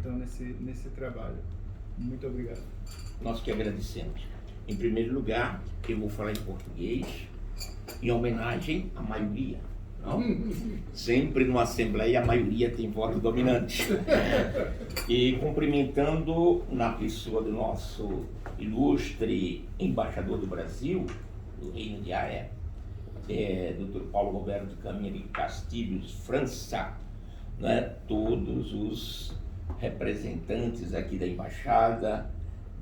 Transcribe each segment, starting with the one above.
então, nesse trabalho. Muito obrigado. Nós que agradecemos. Em primeiro lugar, eu vou falar em português, em homenagem à maioria. Não? Sempre numa Assembleia a maioria tem voz dominante. E cumprimentando na pessoa do nosso ilustre embaixador do Brasil, do Reino de Haia, Dr. Paulo Roberto Caminha de Castilhos, França, né? Todos os representantes aqui da Embaixada,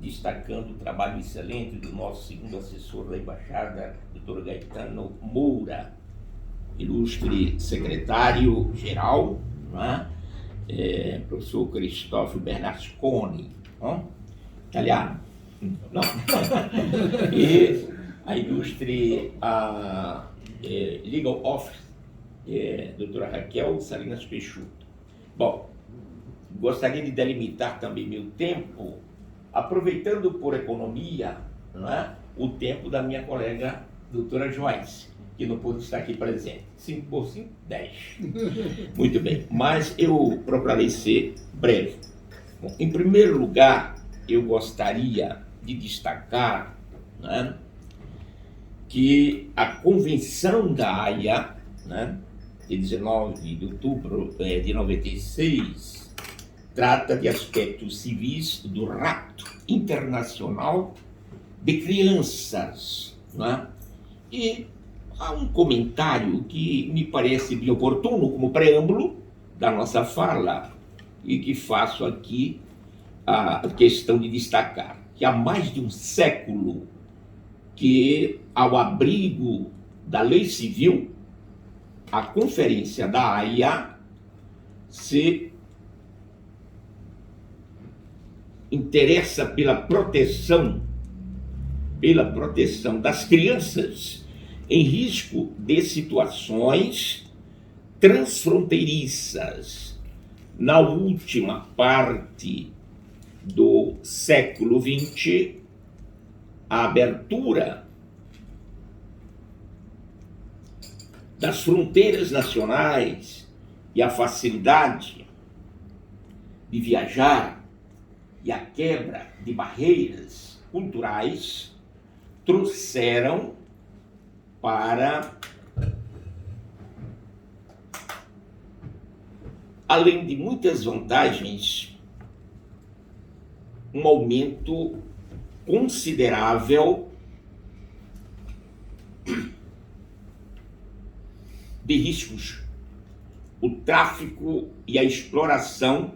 destacando o trabalho excelente do nosso segundo assessor da Embaixada, Dr. Gaetano Moura, ilustre secretário-geral, né? Professor Cristóvão Bernasconi, italiano, não. E a ilustre Legal Office, doutora Raquel Salinas Peixoto. Bom, gostaria de delimitar também meu tempo, aproveitando por economia, não é, o tempo da minha colega doutora Joyce, que não pôde estar aqui presente. 5 por 5, 10. Muito bem, mas eu procurarei ser breve. Bom, em primeiro lugar, eu gostaria de destacar, né, que a Convenção da Haia, né, de 19 de outubro de 96, trata de aspectos civis do rapto internacional de crianças, né? E há um comentário que me parece bem oportuno como preâmbulo da nossa fala e que faço aqui a questão de destacar que há mais de um século que, ao abrigo da lei civil, a Conferência da Haia se interessa pela proteção das crianças em risco de situações transfronteiriças. Na última parte do século XX, a abertura das fronteiras nacionais e a facilidade de viajar e a quebra de barreiras culturais trouxeram para, além de muitas vantagens, um aumento considerável de riscos. O tráfico e a exploração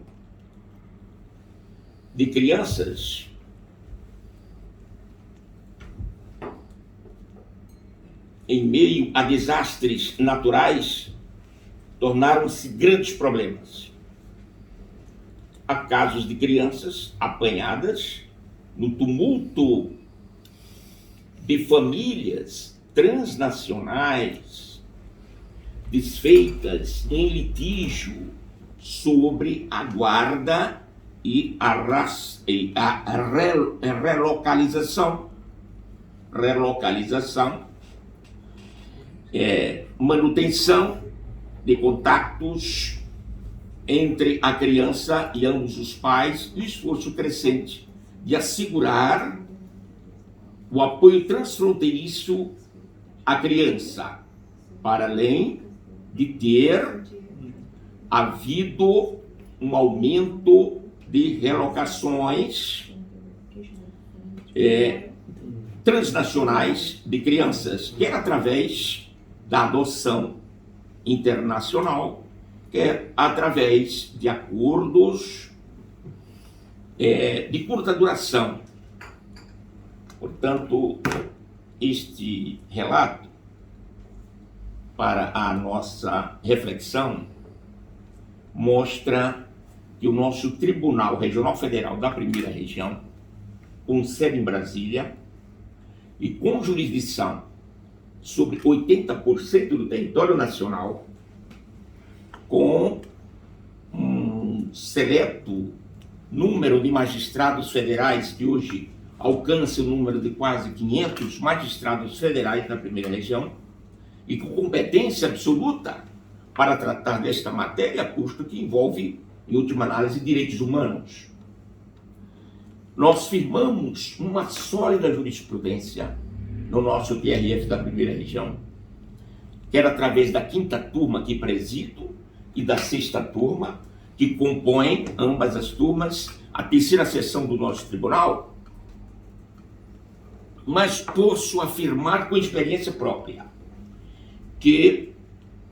de crianças em meio a desastres naturais tornaram-se grandes problemas. Há casos de crianças apanhadas no tumulto de famílias transnacionais desfeitas em litígio sobre a guarda e a relocalização. Manutenção de contatos entre a criança e ambos os pais, e o esforço crescente de assegurar o apoio transfronteiriço à criança, para além de ter havido um aumento de relocações transnacionais de crianças, quer através da adoção internacional, quer através de acordos de curta duração. Portanto, este relato, para a nossa reflexão, mostra que o nosso Tribunal Regional Federal da Primeira Região, com sede em Brasília e com jurisdição sobre 80% do território nacional, com um seleto número de magistrados federais, que hoje alcança o número de quase 500 magistrados federais da Primeira Região, e com competência absoluta para tratar desta matéria, posto que envolve em última análise, direitos humanos. Nós firmamos uma sólida jurisprudência no nosso TRF da primeira região, que era através da 5ª turma que presido e da 6ª turma, que compõem ambas as turmas, a 3ª sessão do nosso tribunal, mas posso afirmar com experiência própria que,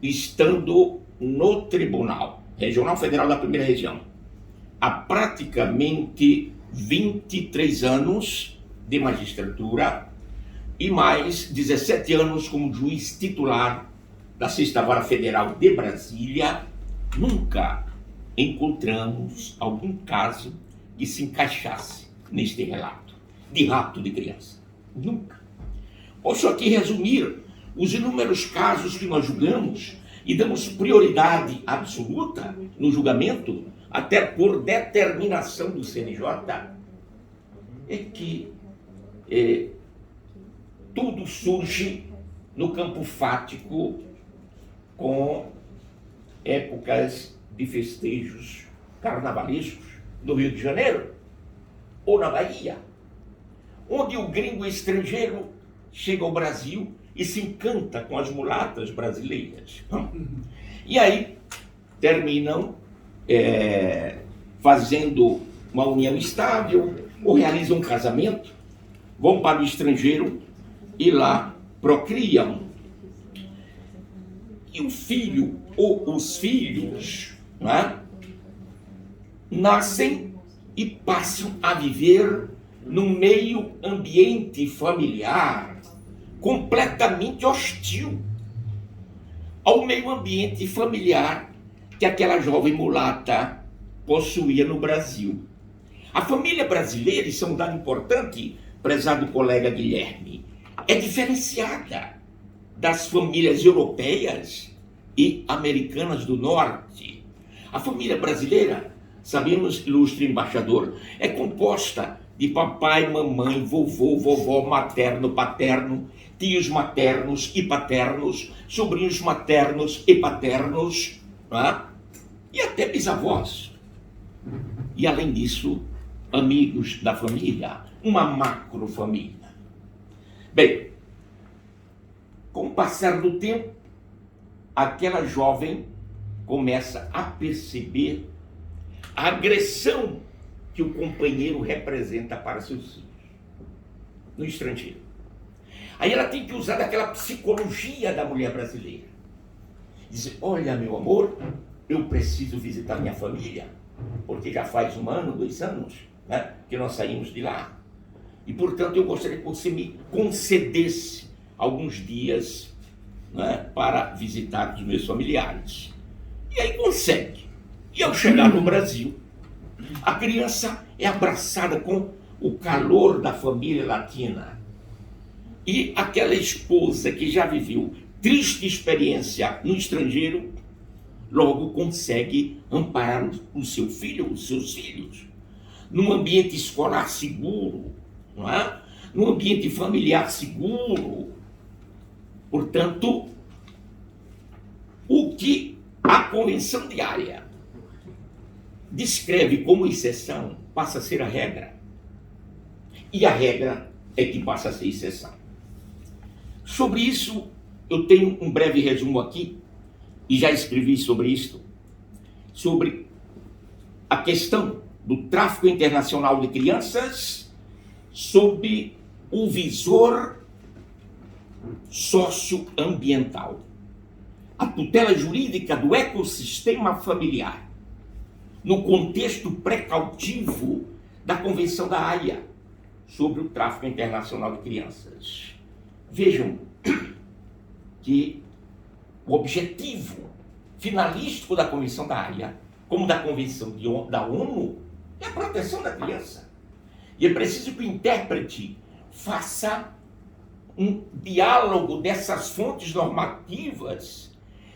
estando no Tribunal Regional Federal da Primeira Região, há praticamente 23 anos de magistratura e mais 17 anos como juiz titular da 6ª Vara Federal de Brasília, nunca encontramos algum caso que se encaixasse neste relato de rapto de criança. Nunca. Posso aqui resumir os inúmeros casos que nós julgamos e damos prioridade absoluta no julgamento, até por determinação do CNJ, é que tudo surge no campo fático com épocas de festejos carnavalescos no Rio de Janeiro ou na Bahia, onde o gringo estrangeiro chega ao Brasil e se encanta com as mulatas brasileiras. E aí terminam fazendo uma união estável ou realizam um casamento, vão para o estrangeiro e lá procriam. E o filho ou os filhos, não é, nascem e passam a viver num meio ambiente familiar completamente hostil ao meio ambiente familiar que aquela jovem mulata possuía no Brasil. A família brasileira, isso é um dado importante, prezado colega Guilherme, é diferenciada das famílias europeias e americanas do norte. A família brasileira, sabemos, ilustre embaixador, é composta de papai, mamãe, vovô, vovó, materno, paterno, tios maternos e paternos, sobrinhos maternos e paternos, né? E até bisavós. E além disso, amigos da família, uma macrofamília. Bem, com o passar do tempo, aquela jovem começa a perceber a agressão que o companheiro representa para seus filhos no estrangeiro. Aí ela tem que usar daquela psicologia da mulher brasileira. Dizer, olha, meu amor, eu preciso visitar minha família, porque já faz 1 ano, 2 anos, né, que nós saímos de lá. E, portanto, eu gostaria que você me concedesse alguns dias, né, para visitar os meus familiares. E aí consegue. E ao chegar no Brasil, a criança é abraçada com o calor da família latina. E aquela esposa que já viveu triste experiência no estrangeiro, logo consegue amparar o seu filho, os seus filhos, num ambiente escolar seguro, não é? Num ambiente familiar seguro. Portanto, o que a Convenção de Haia descreve como exceção passa a ser a regra. E a regra é que passa a ser exceção. Sobre isso, eu tenho um breve resumo aqui, e já escrevi sobre isso, sobre a questão do tráfico internacional de crianças sob o visor socioambiental. A tutela jurídica do ecossistema familiar, no contexto precautivo da Convenção da Haia sobre o tráfico internacional de crianças. Vejam que o objetivo finalístico da Convenção da Haia, como da Convenção da ONU, é a proteção da criança. E é preciso que o intérprete faça um diálogo dessas fontes normativas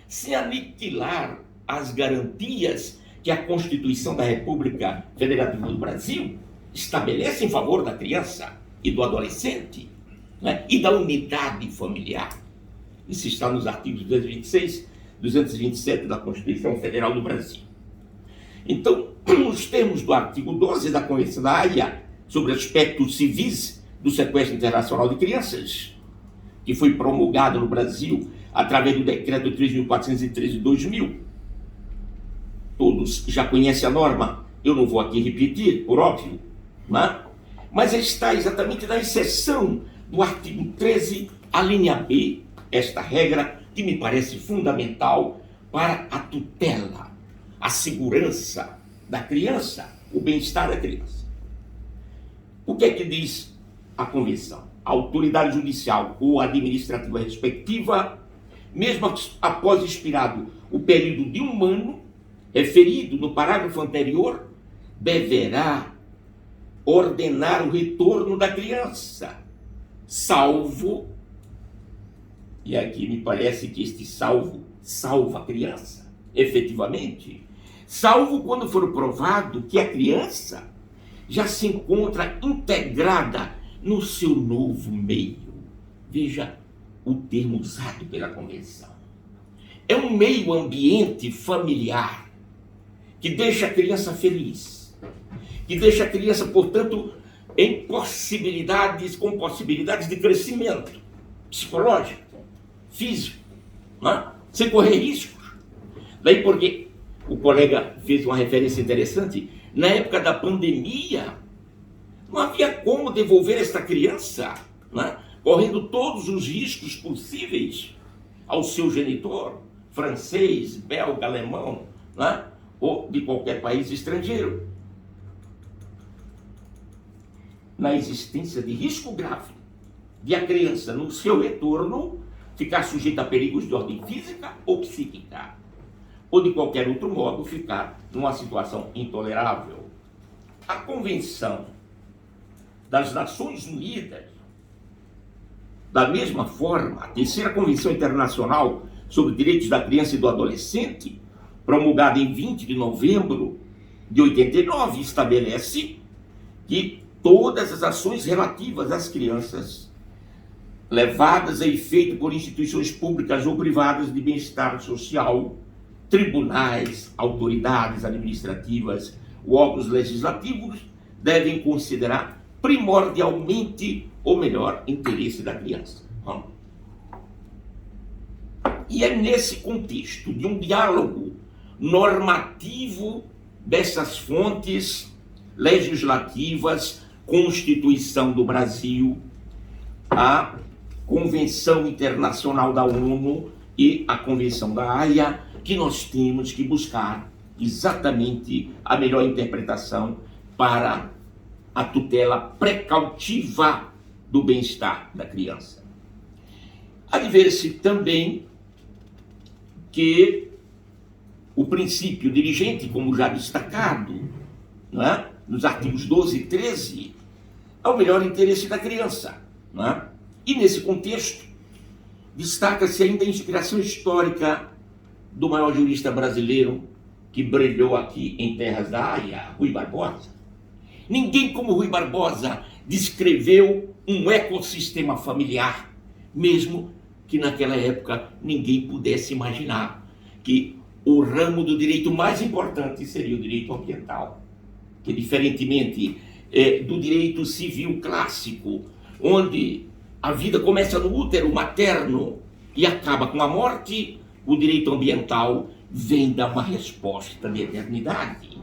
sem aniquilar as garantias que a Constituição da República Federativa do Brasil estabelece em favor da criança e do adolescente, né, e da unidade familiar. Isso está nos artigos 226, 227 da Constituição Federal do Brasil. Então, os termos do artigo 12 da Convenção da Haia sobre aspectos civis do sequestro internacional de crianças, que foi promulgado no Brasil através do decreto 3.413 de 2000. Todos já conhecem a norma, eu não vou aqui repetir, por óbvio, né? Mas está exatamente na exceção do artigo 13, a linha B, esta regra que me parece fundamental para a tutela, a segurança da criança, o bem-estar da criança. O que é que diz a Convenção? A autoridade judicial ou administrativa respectiva, mesmo após expirado o período de 1 ano, referido no parágrafo anterior, deverá ordenar o retorno da criança, salvo, e aqui me parece que este salvo salva a criança, efetivamente, salvo quando for provado que a criança já se encontra integrada no seu novo meio. Veja o termo usado pela Convenção. É um meio ambiente familiar que deixa a criança feliz, que deixa a criança, portanto, com possibilidades de crescimento psicológico, físico, né? Sem correr riscos. Daí porque o colega fez uma referência interessante, na época da pandemia, não havia como devolver esta criança, né? Correndo todos os riscos possíveis ao seu genitor, francês, belga, alemão, né? Ou de qualquer país estrangeiro. Na existência de risco grave de a criança, no seu retorno, ficar sujeita a perigos de ordem física ou psíquica, ou de qualquer outro modo ficar numa situação intolerável. A Convenção das Nações Unidas, da mesma forma, a terceira Convenção Internacional sobre Direitos da Criança e do Adolescente, promulgada em 20 de novembro de 89, estabelece que todas as ações relativas às crianças levadas a efeito por instituições públicas ou privadas de bem-estar social, tribunais, autoridades administrativas, órgãos legislativos, devem considerar primordialmente o melhor interesse da criança. E é nesse contexto de um diálogo normativo dessas fontes legislativas, Constituição do Brasil, a Convenção Internacional da ONU e a Convenção da Haia, que nós temos que buscar exatamente a melhor interpretação para a tutela precautiva do bem-estar da criança. Há de ver-se também que o princípio dirigente, como já destacado, não é? Nos artigos 12 e 13, é o melhor interesse da criança. Não é? E nesse contexto, destaca-se ainda a inspiração histórica do maior jurista brasileiro que brilhou aqui em terras da Haia, Rui Barbosa. Ninguém como Rui Barbosa descreveu um ecossistema familiar, mesmo que naquela época ninguém pudesse imaginar que o ramo do direito mais importante seria o direito ambiental, que diferentemente do direito civil clássico, onde a vida começa no útero materno e acaba com a morte, o direito ambiental vem dar uma resposta de eternidade.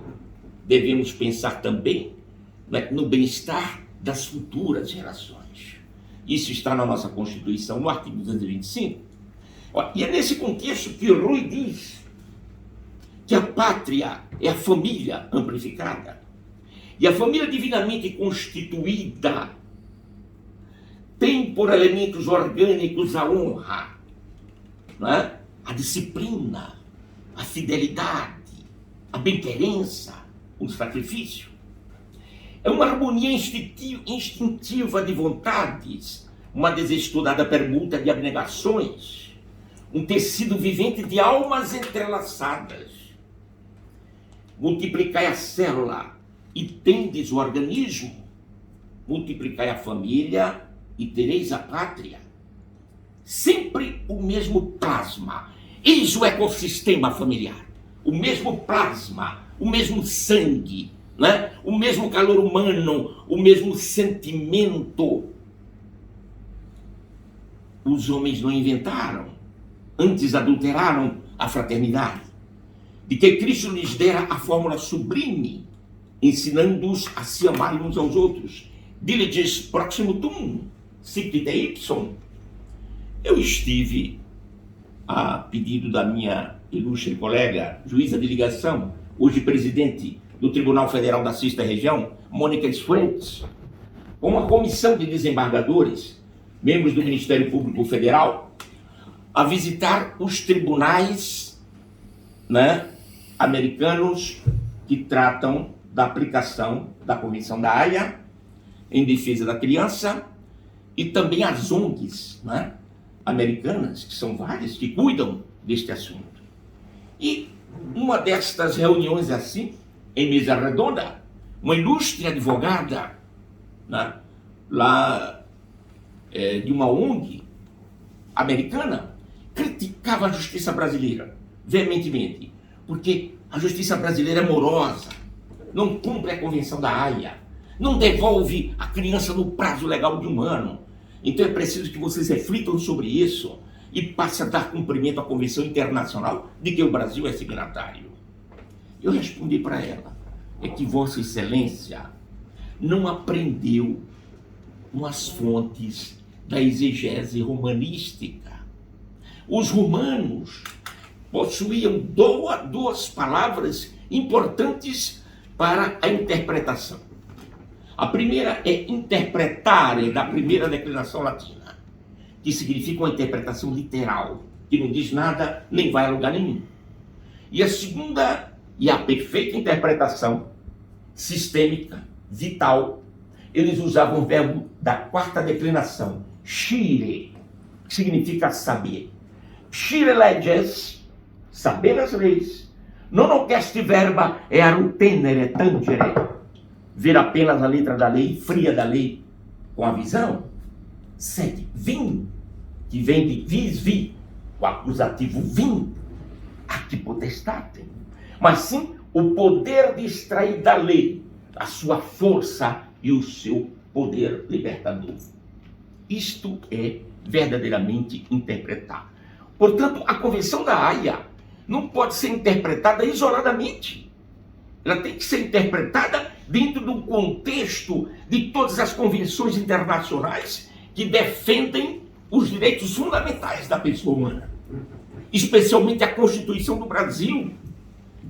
Devemos pensar também, né, no bem-estar das futuras gerações. Isso está na nossa Constituição, no artigo 225. E é nesse contexto que Rui diz que a pátria é a família amplificada. E a família divinamente constituída tem por elementos orgânicos a honra, né? A disciplina, a fidelidade, a bem-querença, o sacrifício. É uma harmonia instintiva de vontades, uma desestudada permuta de abnegações, um tecido vivente de almas entrelaçadas. Multiplicai a célula e tendes o organismo, multiplicai a família e tereis a pátria. Sempre o mesmo plasma. Eis o ecossistema familiar. O mesmo plasma, o mesmo sangue, né? O mesmo calor humano, o mesmo sentimento. Os homens não inventaram, antes adulteraram a fraternidade, de que Cristo lhes dera a fórmula sublime, ensinando-os a se amarem uns aos outros. Diligis proximo tum, sic te ipsum. Eu estive, a pedido da minha ilustre colega, juíza de ligação, hoje presidente do Tribunal Federal da Sexta Região, Mônica Fuentes, com uma comissão de desembargadores, membros do Ministério Público Federal, a visitar os tribunais, né, americanos que tratam da aplicação da Convenção da Haia em defesa da criança, e também as ONGs, né, americanas, que são várias, que cuidam deste assunto. E uma destas reuniões assim, em mesa redonda, uma ilustre advogada, né, lá de uma ONG americana, criticava a justiça brasileira veementemente, porque a justiça brasileira é morosa, não cumpre a Convenção da Haia, não devolve a criança no prazo legal de um ano. Então é preciso que vocês reflitam sobre isso e passem a dar cumprimento à Convenção Internacional de que o Brasil é signatário. Eu respondi para ela, é que Vossa Excelência não aprendeu umas fontes da exegese romanística. Os romanos possuíam duas palavras importantes para a interpretação. A primeira é interpretare, da primeira declinação latina, que significa uma interpretação literal, que não diz nada nem vai a lugar nenhum. E a segunda, e a perfeita interpretação sistêmica, vital, eles usavam o verbo da quarta declinação, scire, que significa saber. Scire leges, saber as leis. Non ocesti verba earum tenere, tangere. Ver apenas a letra da lei, fria da lei, com a visão. 7. Vim, que vem de vis, vi, o acusativo vim, aqui potestate. Mas sim o poder de extrair da lei a sua força e o seu poder libertador. Isto é verdadeiramente interpretar. Portanto, a Convenção da Haia não pode ser interpretada isoladamente. Ela tem que ser interpretada dentro do contexto de todas as convenções internacionais que defendem os direitos fundamentais da pessoa humana. Especialmente a Constituição do Brasil,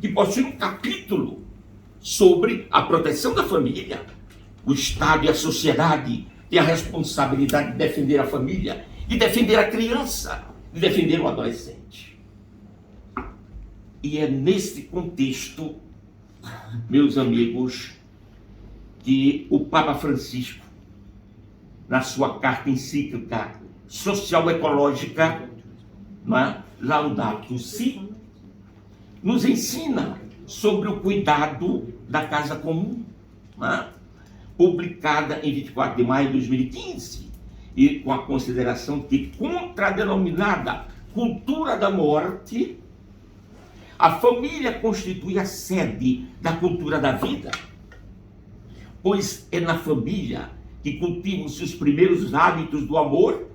que possui um capítulo sobre a proteção da família. O Estado e a sociedade têm a responsabilidade de defender a família, de defender a criança, de defender o adolescente. E é nesse contexto, meus amigos, que o Papa Francisco, na sua carta encíclica social-ecológica, Laudato Si, nos ensina sobre o cuidado da casa comum, publicada em 24 de maio de 2015, e com a consideração que, contra a denominada cultura da morte, a família constitui a sede da cultura da vida, pois é na família que cultivam-se os primeiros hábitos do amor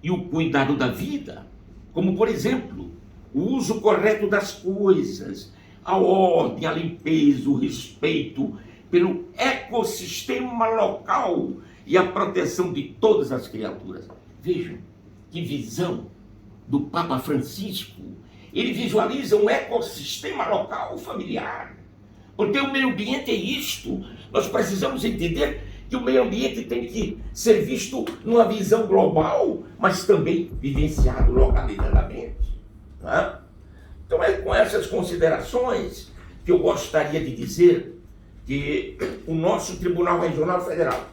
e o cuidado da vida, como, por exemplo, o uso correto das coisas, a ordem, a limpeza, o respeito pelo ecossistema local e a proteção de todas as criaturas. Vejam que visão do Papa Francisco. Ele visualiza um ecossistema local familiar, porque o meio ambiente é isto. Nós precisamos entender que o meio ambiente tem que ser visto numa visão global, mas também vivenciado localizadamente. Tá? Então é com essas considerações que eu gostaria de dizer que o nosso Tribunal Regional Federal,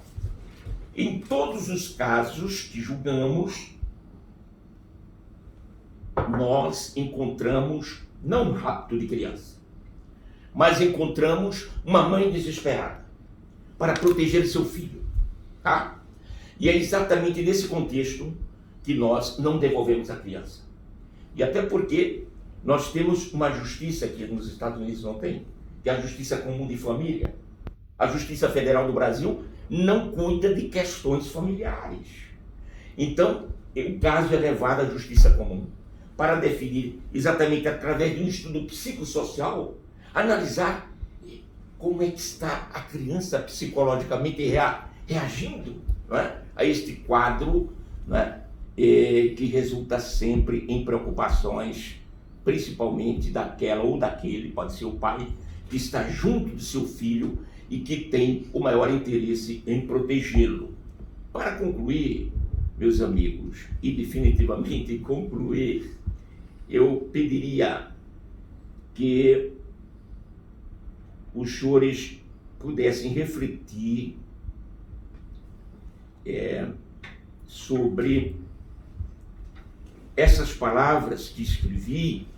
em todos os casos que julgamos, nós encontramos não um rapto de criança, mas encontramos uma mãe desesperada para proteger seu filho, tá? E é exatamente nesse contexto que nós não devolvemos a criança. E até porque nós temos uma justiça que nos Estados Unidos não tem, que é a Justiça Comum de Família. A Justiça Federal do Brasil não cuida de questões familiares. Então, o caso é levado à Justiça Comum para definir, exatamente através de um estudo psicossocial, analisar como é que está a criança psicologicamente reagindo, não é, a este quadro, não é, que resulta sempre em preocupações, principalmente daquela ou daquele, pode ser o pai, que está junto do seu filho e que tem o maior interesse em protegê-lo. Para concluir, meus amigos, e definitivamente concluir, eu pediria que os senhores pudessem refletir sobre essas palavras que escrevi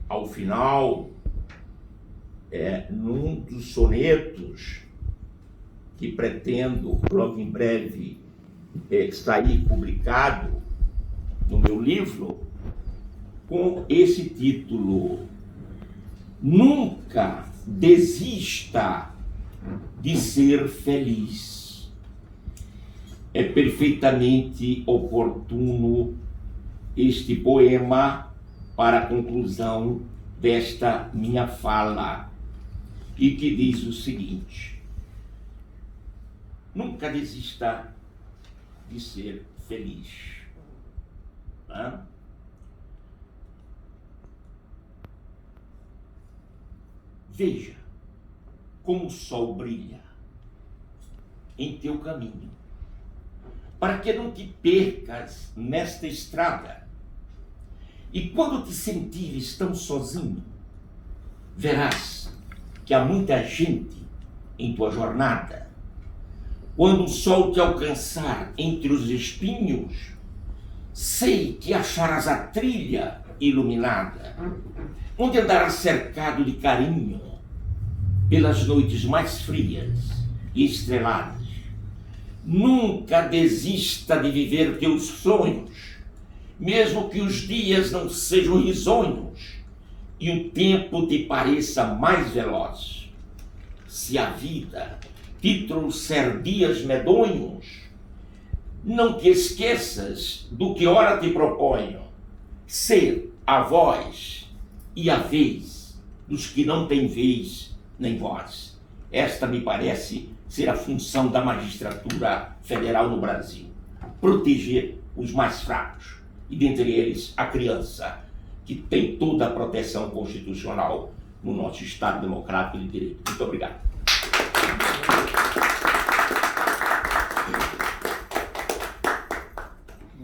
ao final, num dos sonetos que pretendo logo em breve sair publicado no meu livro, com esse título: Nunca desista de ser feliz. É perfeitamente oportuno este poema para a conclusão desta minha fala, e que diz o seguinte: nunca desista de ser feliz. Veja como o sol brilha em teu caminho, para que não te percas nesta estrada. E quando te sentires tão sozinho, verás que há muita gente em tua jornada. Quando o sol te alcançar entre os espinhos, sei que acharás a trilha iluminada, onde andarás cercado de carinho pelas noites mais frias e estreladas. Nunca desista de viver teus sonhos, mesmo que os dias não sejam risonhos e o tempo te pareça mais veloz. Se a vida te trouxer dias medonhos, não te esqueças do que ora te proponho: ser a voz e a vez dos que não têm vez nem voz. Esta me parece ser a função da magistratura federal no Brasil: proteger os mais fracos, e dentre eles a criança, que tem toda a proteção constitucional no nosso Estado democrático de direito. Muito obrigado.